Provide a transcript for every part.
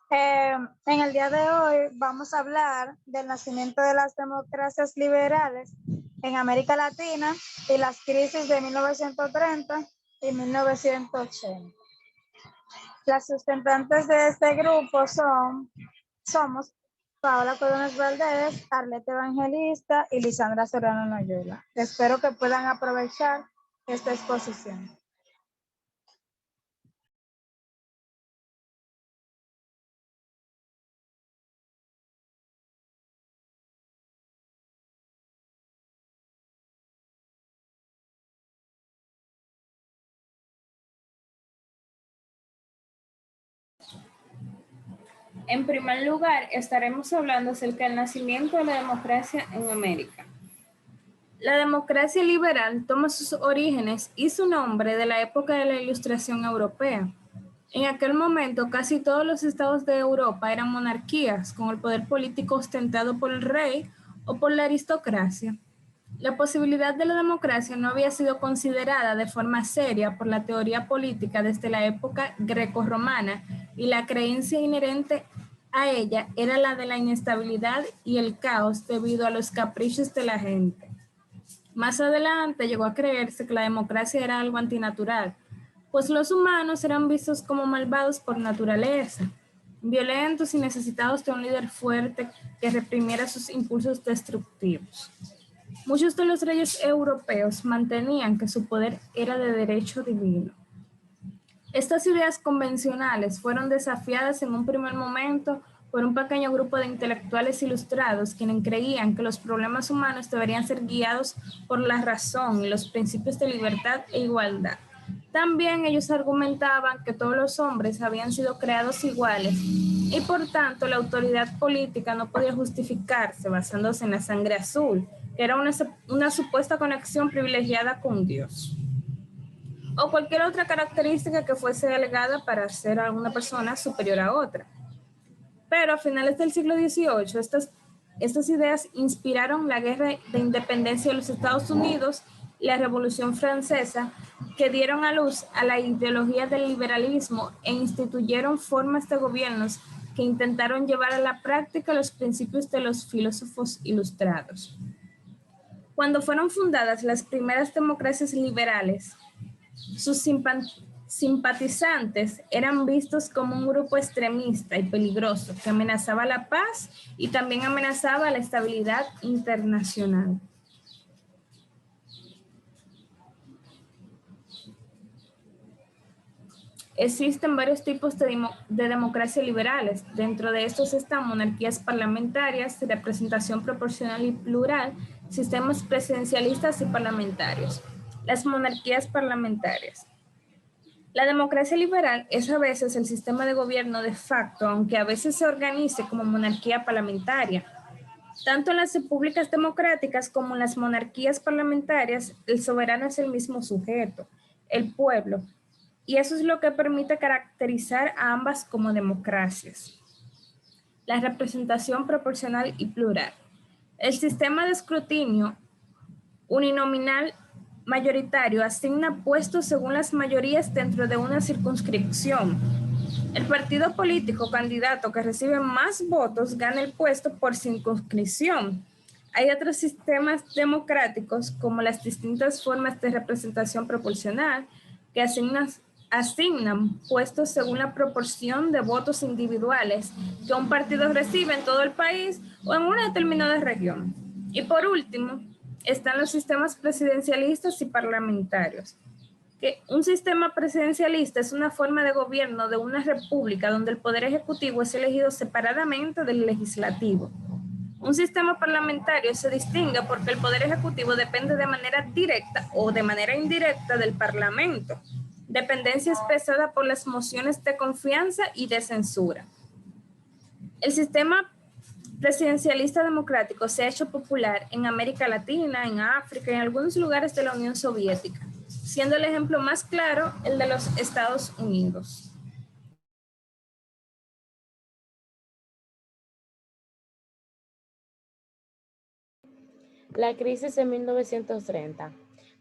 En el día de hoy vamos a hablar del nacimiento de las democracias liberales en América Latina y las crisis de 1930 y 1980. Las sustentantes de este grupo somos Paola Coronas Valdés, Arlette Evangelista y Lisandra Serrano Noyola. Espero que puedan aprovechar esta exposición. En primer lugar, estaremos hablando acerca del nacimiento de la democracia en América. La democracia liberal toma sus orígenes y su nombre de la época de la Ilustración Europea. En aquel momento, casi todos los estados de Europa eran monarquías, con el poder político ostentado por el rey o por la aristocracia. La posibilidad de la democracia no había sido considerada de forma seria por la teoría política desde la época grecorromana y la creencia inherente a ella era la de la inestabilidad y el caos debido a los caprichos de la gente. Más adelante llegó a creerse que la democracia era algo antinatural, pues los humanos eran vistos como malvados por naturaleza, violentos y necesitados de un líder fuerte que reprimiera sus impulsos destructivos. Muchos de los reyes europeos mantenían que su poder era de derecho divino. Estas ideas convencionales fueron desafiadas en un primer momento por un pequeño grupo de intelectuales ilustrados quienes creían que los problemas humanos deberían ser guiados por la razón y los principios de libertad e igualdad. También ellos argumentaban que todos los hombres habían sido creados iguales y por tanto la autoridad política no podía justificarse basándose en la sangre azul, que era una supuesta conexión privilegiada con Dios, o cualquier otra característica que fuese delegada para hacer a una persona superior a otra. Pero a finales del siglo XVIII, estas ideas inspiraron la guerra de independencia de los Estados Unidos y la Revolución Francesa, que dieron a luz a la ideología del liberalismo e instituyeron formas de gobiernos que intentaron llevar a la práctica los principios de los filósofos ilustrados. Cuando fueron fundadas las primeras democracias liberales, sus simpatizantes eran vistos como un grupo extremista y peligroso que amenazaba la paz y también amenazaba la estabilidad internacional. Existen varios tipos de democracia liberales. Dentro de estos están monarquías parlamentarias, representación proporcional y plural, sistemas presidencialistas y parlamentarios. Las monarquías parlamentarias. La democracia liberal es a veces el sistema de gobierno de facto, aunque a veces se organice como monarquía parlamentaria. Tanto en las repúblicas democráticas como en las monarquías parlamentarias, el soberano es el mismo sujeto, el pueblo, y eso es lo que permite caracterizar a ambas como democracias. La representación proporcional y plural. El sistema de escrutinio uninominal mayoritario asigna puestos según las mayorías dentro de una circunscripción. El partido político candidato que recibe más votos gana el puesto por circunscripción. Hay otros sistemas democráticos, como las distintas formas de representación proporcional, que asignan puestos según la proporción de votos individuales que un partido recibe en todo el país o en una determinada región. Y por último, están los sistemas presidencialistas y parlamentarios. Que un sistema presidencialista es una forma de gobierno de una república donde el poder ejecutivo es elegido separadamente del legislativo. Un sistema parlamentario se distingue porque el poder ejecutivo depende de manera directa o de manera indirecta del parlamento, dependencia expresada por las mociones de confianza y de censura. El sistema presidencialista democrático se ha hecho popular en América Latina, en África y en algunos lugares de la Unión Soviética, siendo el ejemplo más claro el de los Estados Unidos. La crisis de 1930.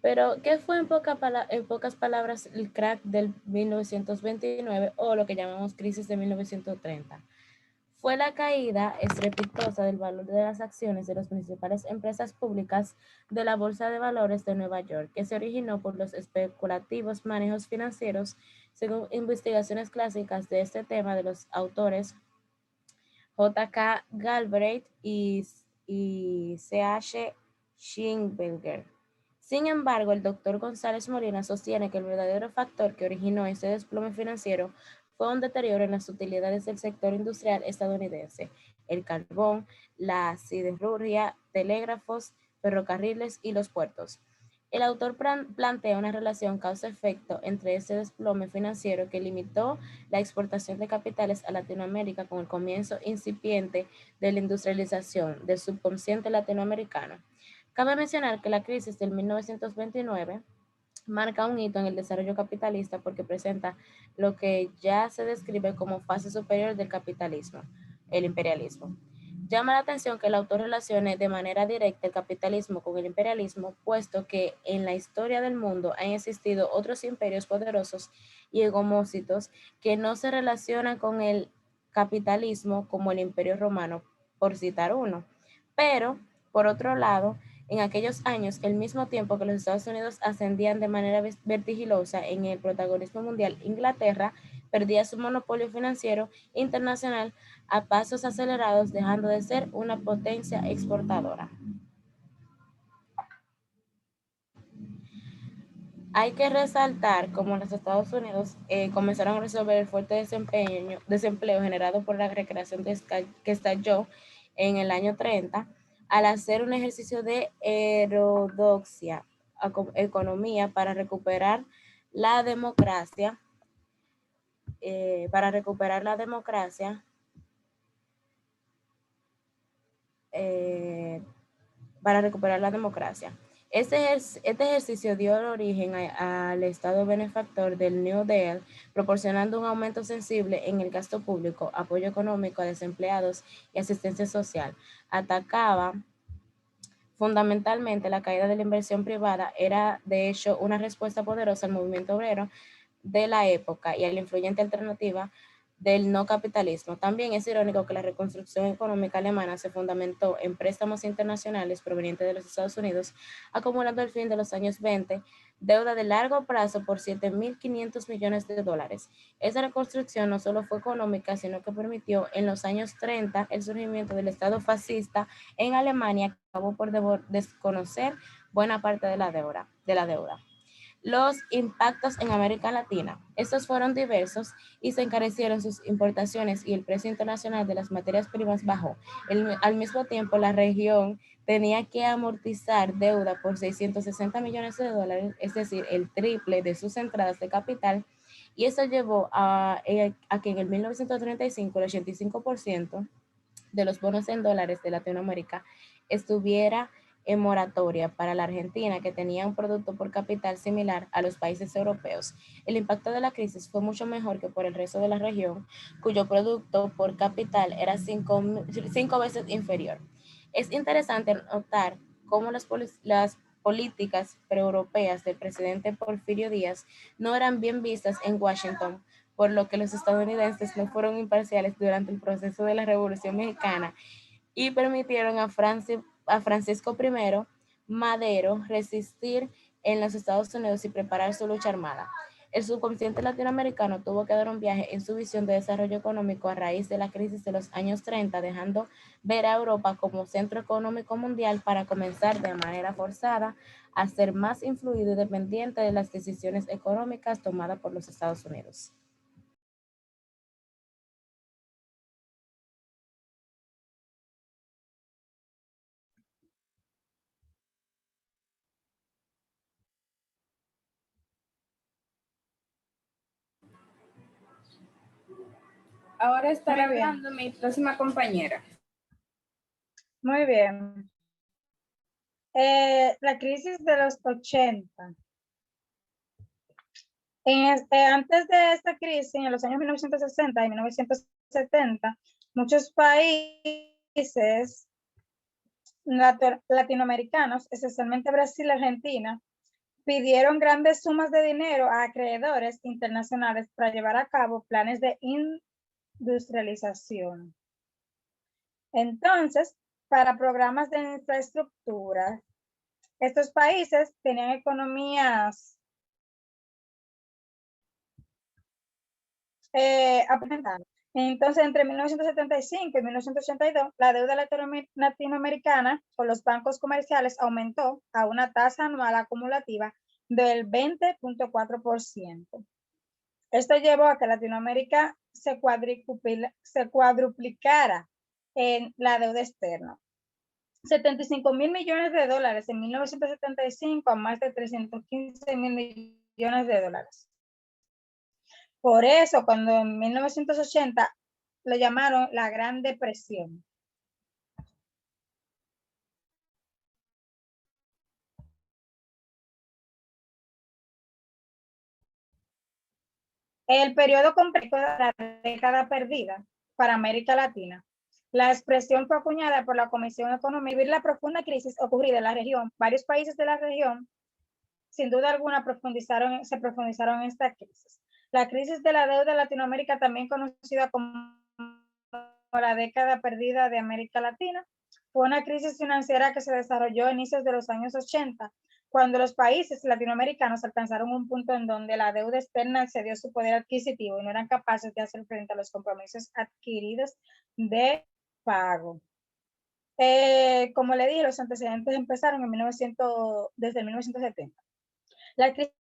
Pero, ¿qué fue en pocas palabras el crack del 1929 o lo que llamamos crisis de 1930? fue la caída estrepitosa del valor de las acciones de las principales empresas públicas de la Bolsa de Valores de Nueva York, que se originó por los especulativos manejos financieros, según investigaciones clásicas de este tema de los autores J. K. Galbraith y C. H. Schinberger. Sin embargo, el doctor González Molina sostiene que el verdadero factor que originó este desplome financiero fue un deterioro en las utilidades del sector industrial estadounidense, el carbón, la siderurgia, telégrafos, ferrocarriles y los puertos. El autor plantea una relación causa-efecto entre este desplome financiero que limitó la exportación de capitales a Latinoamérica con el comienzo incipiente de la industrialización del subcontinente latinoamericano. Cabe mencionar que la crisis del 1929 marca un hito en el desarrollo capitalista porque presenta lo que ya se describe como fase superior del capitalismo, el imperialismo. Llama la atención que el autor relacione de manera directa el capitalismo con el imperialismo, puesto que en la historia del mundo han existido otros imperios poderosos y egomócitos que no se relacionan con el capitalismo como el Imperio Romano, por citar uno. Pero, por otro lado, en aquellos años, al mismo tiempo que los Estados Unidos ascendían de manera vertiginosa en el protagonismo mundial, Inglaterra perdía su monopolio financiero internacional a pasos acelerados, dejando de ser una potencia exportadora. Hay que resaltar cómo los Estados Unidos comenzaron a resolver el fuerte desempleo generado por la recreación que estalló en el año 30 al hacer un ejercicio de heterodoxia economía para recuperar la democracia, eh, para recuperar la democracia, eh, para recuperar la democracia. Este ejercicio dio origen al Estado benefactor del New Deal, proporcionando un aumento sensible en el gasto público, apoyo económico a desempleados y asistencia social. Atacaba fundamentalmente la caída de la inversión privada, era de hecho una respuesta poderosa al movimiento obrero de la época y a la influyente alternativa del no capitalismo. También es irónico que la reconstrucción económica alemana se fundamentó en préstamos internacionales provenientes de los Estados Unidos, acumulando al fin de los años 20 deuda de largo plazo por 7.500 millones de dólares. Esa reconstrucción no solo fue económica, sino que permitió en los años 30 el surgimiento del Estado fascista en Alemania, que acabó por desconocer buena parte de la deuda. Los impactos en América Latina. Estos fueron diversos y se encarecieron sus importaciones y el precio internacional de las materias primas bajó. Al mismo tiempo, la región tenía que amortizar deuda por 660 millones de dólares, es decir, el triple de sus entradas de capital, y eso llevó a que en el 1935 el 85% de los bonos en dólares de Latinoamérica estuviera en moratoria para la Argentina, que tenía un producto por capital similar a los países europeos. El impacto de la crisis fue mucho mejor que por el resto de la región, cuyo producto por capital era cinco veces inferior. Es interesante notar cómo las políticas preeuropeas del presidente Porfirio Díaz no eran bien vistas en Washington, por lo que los estadounidenses no fueron imparciales durante el proceso de la Revolución Mexicana y permitieron a Francisco I. Madero resistir en los Estados Unidos y preparar su lucha armada. El subcontinente latinoamericano tuvo que dar un viaje en su visión de desarrollo económico a raíz de la crisis de los años 30, dejando ver a Europa como centro económico mundial para comenzar de manera forzada a ser más influido y dependiente de las decisiones económicas tomadas por los Estados Unidos. Ahora estará Muy bien. hablando mi próxima compañera. Muy bien. La crisis de los 80. Antes de esta crisis, en los años 1960 y 1970, muchos países latinoamericanos, especialmente Brasil y Argentina, pidieron grandes sumas de dinero a acreedores internacionales para llevar a cabo planes de industrialización. Entonces, para programas de infraestructura, estos países tenían economías aparentadas. Entonces, entre 1975 y 1982, la deuda latinoamericana con los bancos comerciales aumentó a una tasa anual acumulativa del 20.4%. Esto llevó a que Latinoamérica se cuadruplicara en la deuda externa. 75 mil millones de dólares en 1975 a más de 315 mil millones de dólares. Por eso, cuando en 1980 lo llamaron la Gran Depresión. El periodo completo de la década perdida para América Latina. La expresión fue acuñada por la Comisión Económica. Vivir la profunda crisis ocurrida en la región. Varios países de la región, sin duda alguna, se profundizaron en esta crisis. La crisis de la deuda de Latinoamérica, también conocida como la década perdida de América Latina, fue una crisis financiera que se desarrolló a inicios de los años 80, cuando los países latinoamericanos alcanzaron un punto en donde la deuda externa excedió su poder adquisitivo y no eran capaces de hacer frente a los compromisos adquiridos de pago. Como le dije, los antecedentes empezaron desde 1970. Las crisis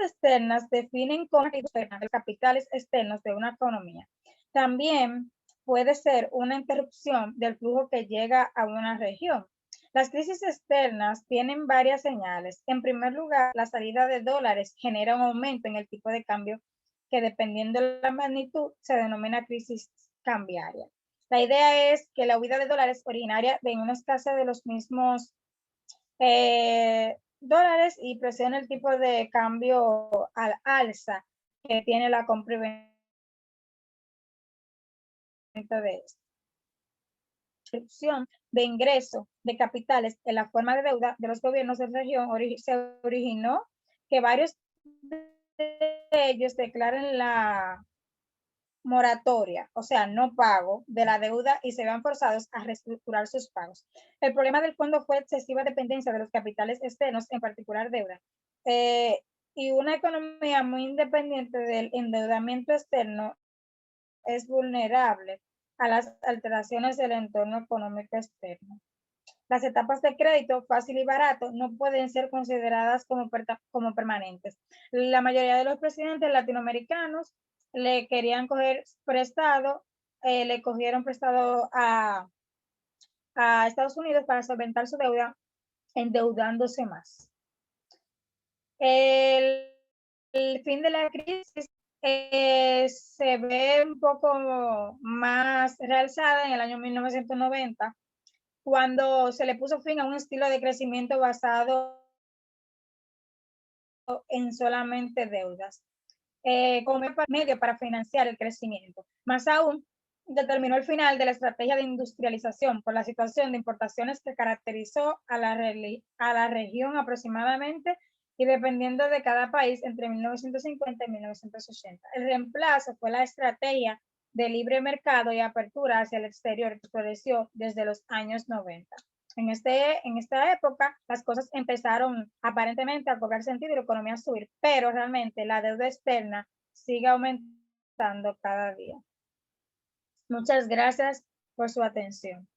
externas definen como los capitales externos de una economía. También puede ser una interrupción del flujo que llega a una región. Las crisis externas tienen varias señales. En primer lugar, la salida de dólares genera un aumento en el tipo de cambio que, dependiendo de la magnitud, se denomina crisis cambiaria. La idea es que la huida de dólares originaria de una escasez de los mismos dólares y presiona el tipo de cambio al alza que tiene la compra y venta de esto. De ingreso de capitales en la forma de deuda de los gobiernos de región se originó que varios de ellos declaren la moratoria, o sea, no pago de la deuda y se vean forzados a reestructurar sus pagos. El problema del fondo fue excesiva dependencia de los capitales externos, en particular deuda, y una economía muy independiente del endeudamiento externo es vulnerable a las alteraciones del entorno económico externo. Las etapas de crédito fácil y barato no pueden ser consideradas como permanentes. La mayoría de los presidentes latinoamericanos le querían coger prestado, le cogieron prestado a Estados Unidos para solventar su deuda, endeudándose más. El fin de la crisis se ve un poco más realzada en el año 1990, cuando se le puso fin a un estilo de crecimiento basado en solamente deudas, como medio para financiar el crecimiento. Más aún, determinó el final de la estrategia de industrialización por la situación de importaciones que caracterizó a la región aproximadamente y dependiendo de cada país entre 1950 y 1980. El reemplazo fue la estrategia de libre mercado y apertura hacia el exterior que floreció desde los años 90. En esta época, las cosas empezaron aparentemente a cobrar sentido y la economía a subir, pero realmente la deuda externa sigue aumentando cada día. Muchas gracias por su atención.